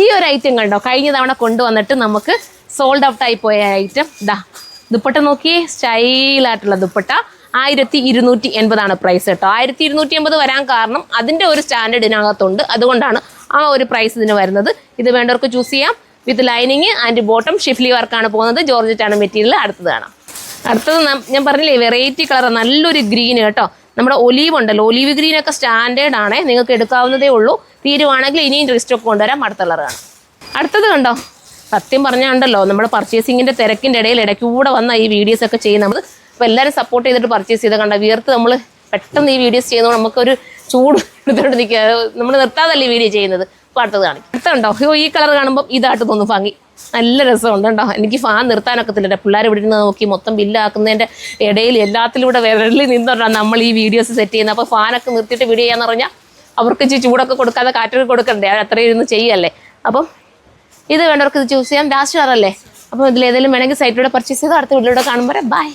ഈ ഒരു ഐറ്റം കണ്ടോ, കഴിഞ്ഞ തവണ കൊണ്ടുവന്നിട്ട് നമുക്ക് സോൾഡ് ഔട്ട് ആയി പോയ ഐറ്റം. ഇതാ ദുപ്പട്ട നോക്കിയേ, സ്റ്റൈലായിട്ടുള്ള ദുപ്പട്ട. 1280 പ്രൈസ് കേട്ടോ. 1280 വരാൻ കാരണം അതിൻ്റെ ഒരു സ്റ്റാൻഡേർഡ് ഇതിനകത്തുണ്ട്, അതുകൊണ്ടാണ് ആ ഒരു പ്രൈസ് ഇതിന് വരുന്നത്. ഇത് വേണ്ടവർക്ക് ചൂസ് ചെയ്യാം. With lining and bottom Schiffli വർക്കാണ് പോകുന്നത്. ജോർജറ്റാണ് മെറ്റീരിയൽ. അടുത്തത് കാണാം. അടുത്തത് ഞാൻ പറഞ്ഞില്ലേ വെറൈറ്റി കളർ, നല്ലൊരു ഗ്രീൻ കേട്ടോ. നമ്മുടെ ഒലീവ് ഉണ്ടല്ലോ, ഒലീവ് ഗ്രീനൊക്കെ സ്റ്റാൻഡേർഡ് ആണ്, നിങ്ങൾക്ക് എടുക്കാവുന്നതേ ഉള്ളൂ. തീരുവാണെങ്കിൽ ഇനിയും റീസ്റ്റോക്ക് കൊണ്ടുവരാം. അടുത്ത കളർ കാണാം. അടുത്തത് കണ്ടോ, സത്യം പറഞ്ഞുണ്ടല്ലോ നമ്മുടെ പർച്ചേസിങ്ങിൻ്റെ തിരക്കിൻ്റെ ഇടയിൽ ഇടയ്ക്കൂടെ വന്ന ഈ വീഡിയോസൊക്കെ ചെയ്യുന്നത്. അപ്പോൾ എല്ലാവരും സപ്പോർട്ട് ചെയ്തിട്ട് പർച്ചേസ് ചെയ്ത് കണ്ട വിയർത്ത് നമ്മൾ പെട്ടെന്ന് ഈ വീഡിയോസ് ചെയ്യുന്നത് നമുക്കൊരു ചൂട് എടുത്തോണ്ട് നിൽക്കുക. നമ്മൾ നിർത്താതല്ലേ ഈ വീഡിയോ ചെയ്യുന്നത്. അപ്പോൾ അടുത്തത് കാണിക്കും. അടുത്തുണ്ടോ, ഈ കളർ കാണുമ്പോൾ ഇതായിട്ട് തോന്നും ഭംഗി. നല്ല രസമുണ്ട് കേട്ടോ. എനിക്ക് ഫാൻ നിർത്താനൊക്കത്തില്ല, പിള്ളേർ ഇവിടെ നിന്ന് നോക്കി മൊത്തം ബില്ലാക്കുന്നതിൻ്റെ ഇടയിൽ എല്ലാത്തിലൂടെ വിരലിൽ നിന്നുകൊണ്ടാണ് നമ്മൾ ഈ വീഡിയോസ് സെറ്റ് ചെയ്യുന്നത്. അപ്പോൾ ഫാനൊക്കെ നിർത്തിയിട്ട് വീഡിയോ ചെയ്യാന്ന് പറഞ്ഞാൽ അവർക്ക് ചൂടൊക്കെ കൊടുക്കാതെ കാറ്റൊക്കെ കൊടുക്കണ്ടേ, അത്രയും ഇരുന്ന് ചെയ്യല്ലേ. അപ്പം ഇത് വേണ്ടവർക്ക് ഇത് ചൂസ് ചെയ്യാം. ലാസ്റ്റ് കളറല്ലേ. അപ്പോൾ ഇതിലേതെങ്കിലും വേണമെങ്കിൽ സൈറ്റിലൂടെ പർച്ചേസ് ചെയ്ത് അടുത്ത വീഡിയോയിലൂടെ കാണുമ്പോൾ ബൈ.